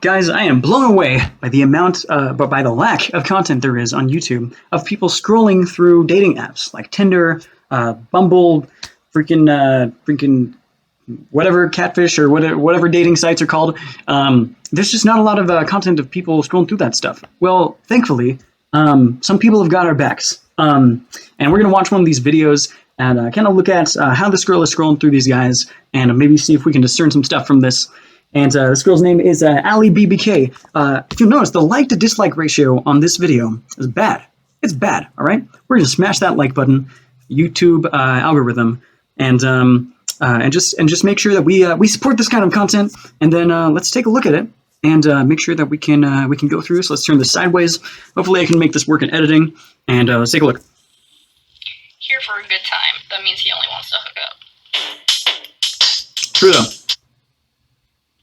Guys, I am blown away by the amount, but by the lack of content there is on YouTube of people scrolling through dating apps like Tinder, Bumble, freaking whatever, Catfish, or whatever dating sites are called. There's just not a lot of content of people scrolling through that stuff. Well, thankfully, some people have got our backs, and we're gonna watch one of these videos and kind of look at how this girl is scrolling through these guys, and maybe see if we can discern some stuff from this. And this girl's name is Alliebbkay. If you notice, the like to dislike ratio on this video is bad. It's bad, all right? We're gonna smash that like button, YouTube algorithm, and just make sure that we support this kind of content. And then let's take a look at it and make sure that we can go through this. Let's turn this sideways. Hopefully, I can make this work in editing. And let's take a look. Here for a good time. That means he only wants to hook up. True though.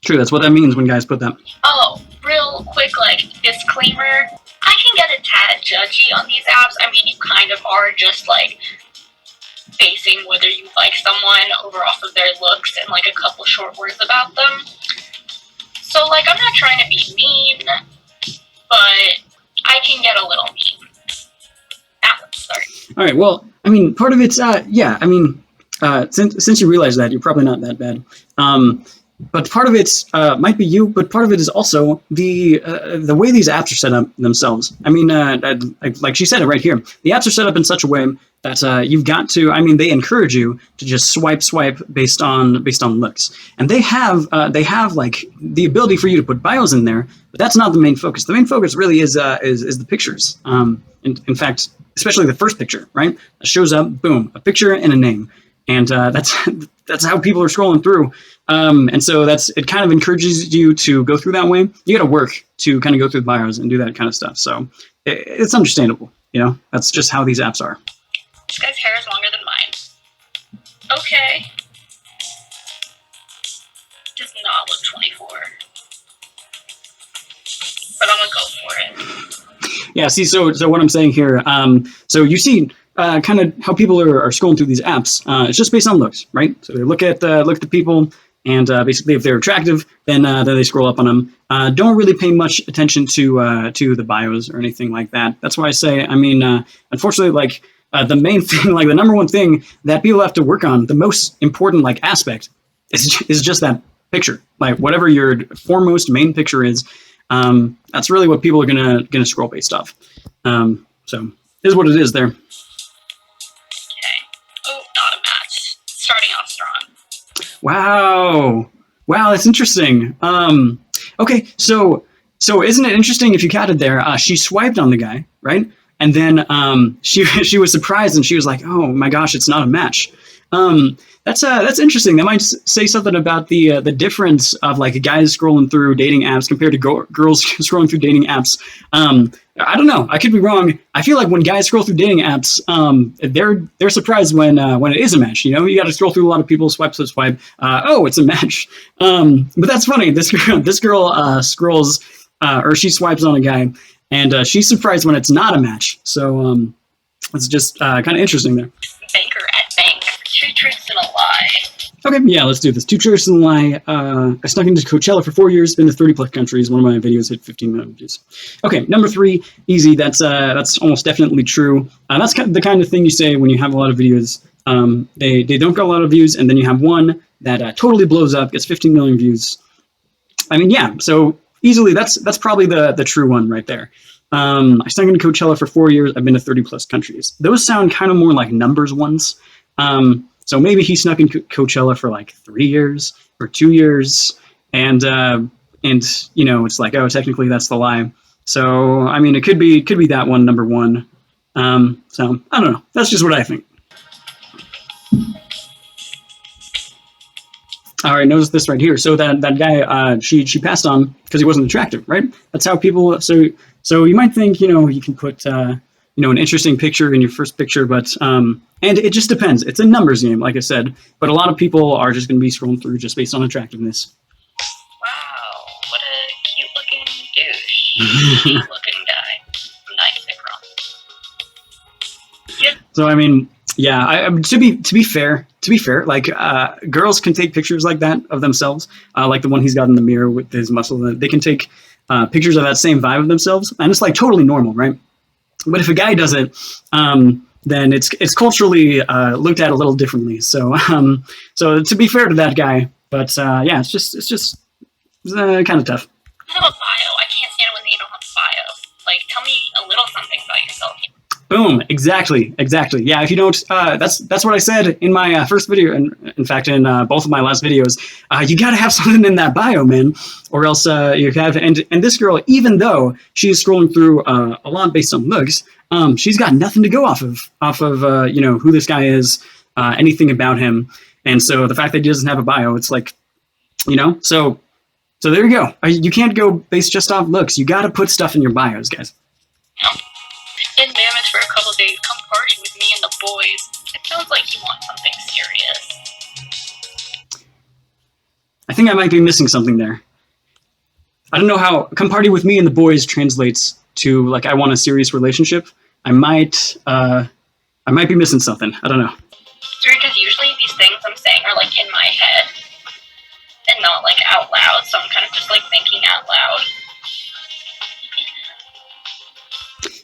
True, that's what that means when guys put that. Oh, real quick, disclaimer. I can get a tad judgy on these apps. I mean, you kind of are just, basing whether you like someone over off of their looks and, a couple short words about them. So, I'm not trying to be mean, but I can get a little mean. Now, let's start. All right, well, I mean, part of it's, since you realize that, you're probably not that bad. But part of it might be you, but part of it is also the way these apps are set up themselves. I mean, like she said it right here, the apps are set up in such a way that you've got to. I mean, they encourage you to just swipe based on looks, and they have the ability for you to put bios in there, but that's not the main focus. The main focus really is the pictures. In fact, especially the first picture, right? It shows up, boom, a picture and a name. And that's how people are scrolling through. And so it kind of encourages you to go through that way. You got to work to kind of go through the bios and do that kind of stuff. So it's understandable. That's just how these apps are. This guy's hair is longer than mine. Okay. Does not look 24. But I'm gonna go for it. Yeah, see, so what I'm saying here, so you see kind of how people are scrolling through these apps. It's just based on looks, right? So they look at the people, and basically if they're attractive, then they scroll up on them. Don't really pay much attention to the bios or anything like that. That's why I say, I mean, unfortunately, the main thing, the number one thing that people have to work on, the most important aspect is just that picture. Whatever your foremost main picture is, that's really what people are gonna scroll based off. So is what it is there. Starting off strong. Wow, that's interesting. Okay, so isn't it interesting if you counted there? She swiped on the guy, right? And then she was surprised and she was like, "Oh my gosh, it's not a match." That's interesting. That might say something about the difference of guys scrolling through dating apps compared to girls scrolling through dating apps. I don't know. I could be wrong. I feel like when guys scroll through dating apps, they're surprised when it is a match. You got to scroll through a lot of people, swipe. Oh, it's a match. But that's funny. This girl scrolls, or she swipes on a guy, and she's surprised when it's not a match. So it's just kind of interesting there. Banker at bank. 2 truths and a lie. Okay, yeah, let's do this. 2 truths and a lie. I snuck into Coachella for 4 years, been to 30+ countries. One of my videos hit 15 million views. Okay, number 3, easy. That's almost definitely true. That's the kind of thing you say when you have a lot of videos. They don't get a lot of views, and then you have one that totally blows up, gets 15 million views. I mean, yeah, so easily that's probably the true one right there. I snuck into Coachella for 4 years. I've been to 30+ countries. Those sound kind of more like numbers ones. So maybe he snuck in Coachella for 3 years or 2 years, and it's like, oh, technically that's the lie. So I mean, it could be that one, number 1. So I don't know. That's just what I think. All right, notice this right here. So that guy, she passed on because he wasn't attractive, right? That's how people. So you might think, you can put an interesting picture in your first picture, but and it just depends. It's a numbers game, like I said, but a lot of people are just going to be scrolling through just based on attractiveness. Wow, what a cute looking douche. Cute looking guy. Nice, I promise. Yep. So I mean, Yeah, to be fair, like girls can take pictures like that of themselves, like the one he's got in the mirror with his muscle. They can take pictures of that same vibe of themselves, and it's like totally normal, right? But if a guy does it, then it's culturally looked at a little differently. So to be fair to that guy, but yeah, it's just kind of tough. I have a bio. I can't stand when they don't have a bio. Like, tell me a little something about yourself. Boom! Exactly. Yeah. If you don't, that's what I said in my first video, and in fact, in both of my last videos. You got to have something in that bio, man, or else you have. And this girl, even though she is scrolling through a lot based on looks, she's got nothing to go off of who this guy is, anything about him, and so the fact that he doesn't have a bio, it's like, so there you go. You can't go based just off looks. You got to put stuff in your bios, guys. In Mammoth for a couple days, come party with me and the boys. It sounds like you want something serious. I think I might be missing something there. I don't know how "come party with me and the boys" translates to like "I want a serious relationship." I might be missing something. I don't know. Because usually these things I'm saying are like in my head and not like out loud, so I'm kind of just like thinking out loud.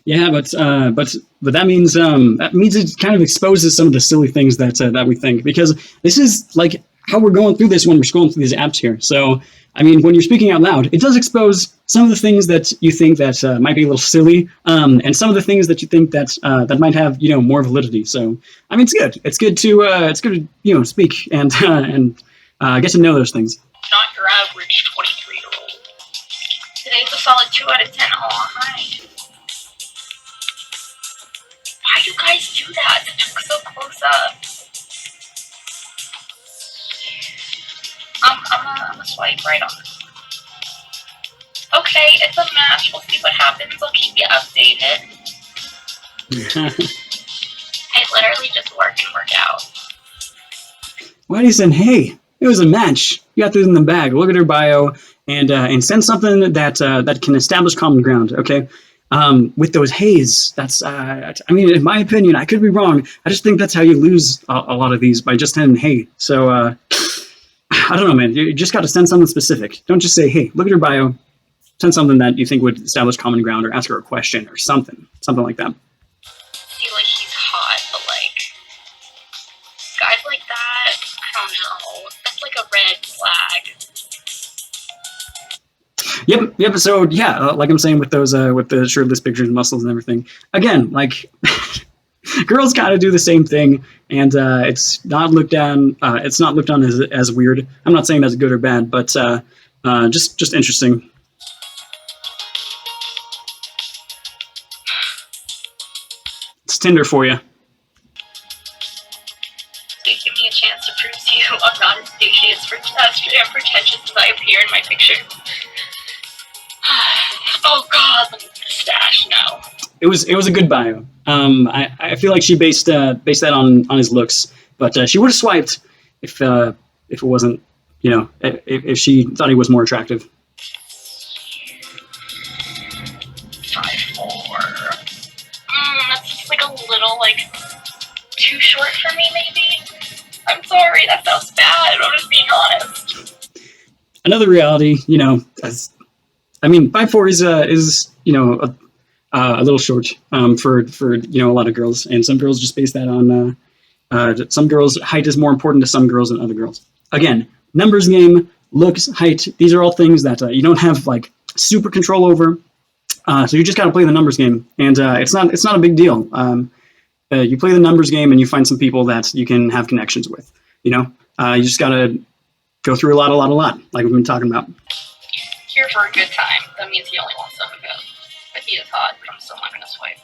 Yeah, but that means it kind of exposes some of the silly things that we think, because this is like how we're going through this when we're scrolling through these apps here. So I mean, when you're speaking out loud, it does expose some of the things that you think that might be a little silly, and some of the things that you think that might have more validity. So I mean, it's good. It's good to speak and get to know those things. Not your average 23-year-old. Today's a solid 2 out of 10. Oh, hi. Why do you guys do that? It took so close up. I'm gonna swipe right on. Okay, it's a match. We'll see what happens. I'll keep you updated. I literally just work and work out. Why do you say, hey, it was a match? You got this in the bag. Look at her bio and send something that can establish common ground. Okay. With those hays, that's, I mean, in my opinion, I could be wrong. I just think that's how you lose a lot of these, by just sending hey. So, I don't know, man. You just got to send something specific. Don't just say, hey, look at her bio. Send something that you think would establish common ground, or ask her a question or something like that. See, like, he's hot, but like, guys like that, I don't know. That's like a red flag. Yep. So yeah, like I'm saying with those, with the shirtless pictures and muscles and everything. Again, like, girls got to do the same thing, and it's not looked on. It's not looked on as weird. I'm not saying that's good or bad, but just interesting. It's Tinder for you. Please give me a chance to prove to you I'm not as douchey and pretentious as I appear in my picture. Oh God, the mustache, no. It was a good bio. I feel like she based that on his looks, but she would have swiped if it wasn't, if she thought he was more attractive. 5'4". That's just like a little like too short for me, maybe. I'm sorry, that sounds bad. I'm just being honest. Another reality, I mean, 5'4" is a little short for a lot of girls, and some girls just base that on some girls' height is more important to some girls than other girls. Again, numbers game, looks, height, these are all things that you don't have like super control over. So you just got to play the numbers game, and it's not a big deal. You play the numbers game, and you find some people that you can have connections with. You just got to go through a lot, like we've been talking about. Here for a good time. That means he only wants some of it. But he is hot, but I'm still not gonna swipe.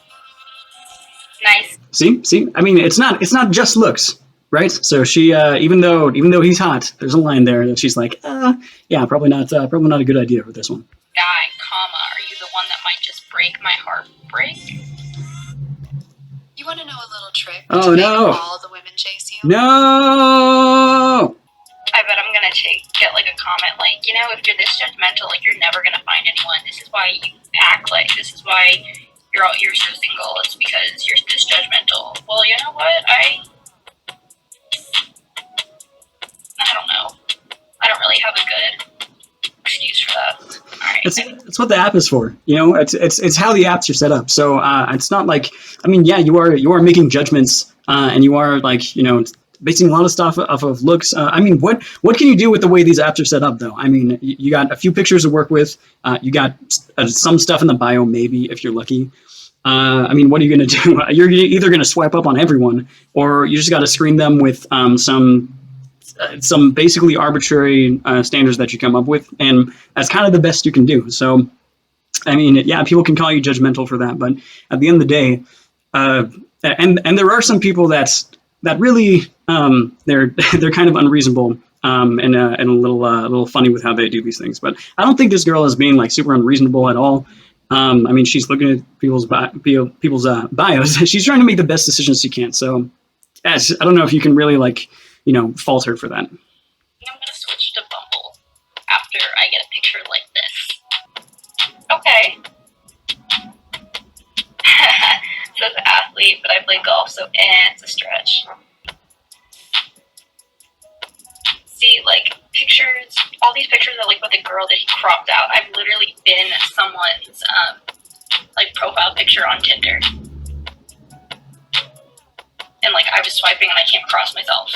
Nice. See. I mean, it's not just looks, right? So she, even though he's hot, there's a line there that she's like, yeah, probably not a good idea for this one. Guy, comma, are you the one that might just break my heart? Break? You want to know a little trick? Oh, to no. make all the women chase you? No. I bet I'm gonna get like a comment like, if you're this judgmental, like you're never gonna find anyone. This is why you act like. This is why you're so single, it's because you're this judgmental. Well, you know what? I don't know. I don't really have a good excuse for that. All right. It's what the app is for. It's how the apps are set up. So it's not like, I mean, yeah, you are making judgments, and you are like, basing a lot of stuff off of looks. I mean, what can you do with the way these apps are set up, though? I mean, you got a few pictures to work with. You got some stuff in the bio, maybe, if you're lucky. I mean, what are you going to do? You're either going to swipe up on everyone, or you just got to screen them with some basically arbitrary standards that you come up with, and that's kind of the best you can do. So, I mean, yeah, people can call you judgmental for that, but at the end of the day, and there are some people that really they're kind of unreasonable and a little funny with how they do these things. But I don't think this girl is being like super unreasonable at all. I mean, she's looking at people's bios. She's trying to make the best decisions she can. So, I don't know if you can really fault her for that. I'm gonna switch to Bumble after I get a picture like this. Okay. Says athlete, but I play golf, so it's a stretch. See, pictures, all these pictures are with a girl that he cropped out. I've literally been someone's profile picture on Tinder. And I was swiping and I came across myself.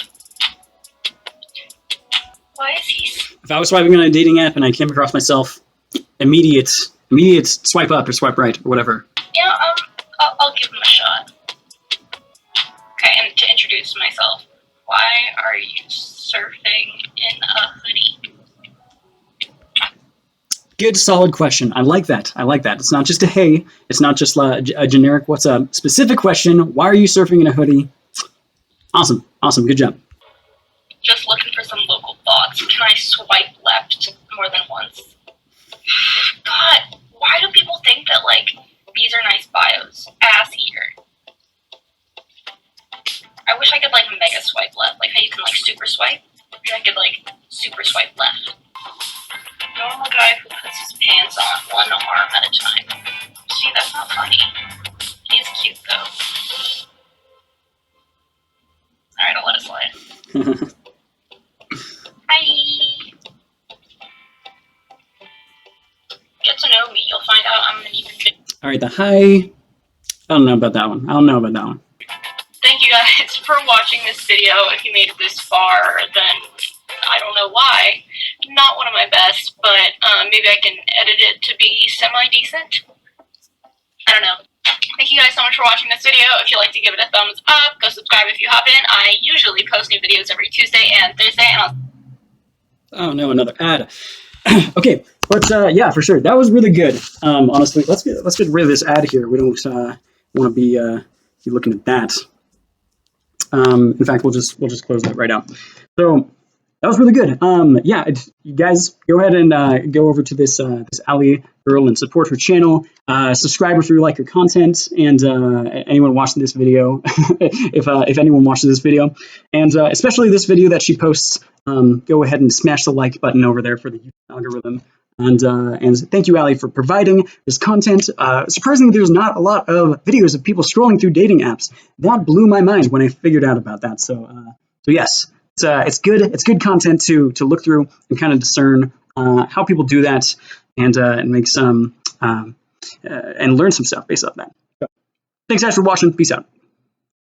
Why is he? If I was swiping on a dating app and I came across myself, immediate swipe up or swipe right or whatever. Yeah, I'll give him a shot. Okay, and to introduce myself, why are you surfing in a hoodie? Good, solid question. I like that. It's not just a hey. It's not just a generic what's up. Specific question. Why are you surfing in a hoodie? Awesome. Good job. Just looking for some local thoughts. Can I swipe left more than once? God, why do people think that, these are nice bios? Ass eater. I wish I could, mega swipe left. How you can, super swipe. Maybe I could, super swipe left. Normal guy who puts his pants on one arm at a time. See, that's not funny. He's cute, though. Alright, I'll let it slide. Hi! Get to know me. You'll find out I'm an even big... Alright, the hi. I don't know about that one. Thank you guys for watching this video. If you made it this far, then I don't know why. Not one of my best, but maybe I can edit it to be semi-decent. I don't know. Thank you guys so much for watching this video. If you'd like to give it a thumbs up, go subscribe if you haven't. I usually post new videos every Tuesday and Thursday, and Oh no, another ad. Okay, but yeah, for sure, that was really good. Honestly, let's get rid of this ad here. We don't want to be looking at that. In fact, we'll just close that right out. So that was really good. Yeah, you guys go ahead and go over to this Allie girl and support her channel. Subscribe if you like her content, and anyone watching this video, if anyone watches this video, and especially this video that she posts, go ahead and smash the like button over there for the YouTube algorithm. And thank you, Allie, for providing this content. Surprisingly, there's not a lot of videos of people scrolling through dating apps. That blew my mind when I figured out about that. So yes, it's good. It's good content to look through and kind of discern how people do that, and make some and learn some stuff based off that. So, thanks guys for watching. Peace out.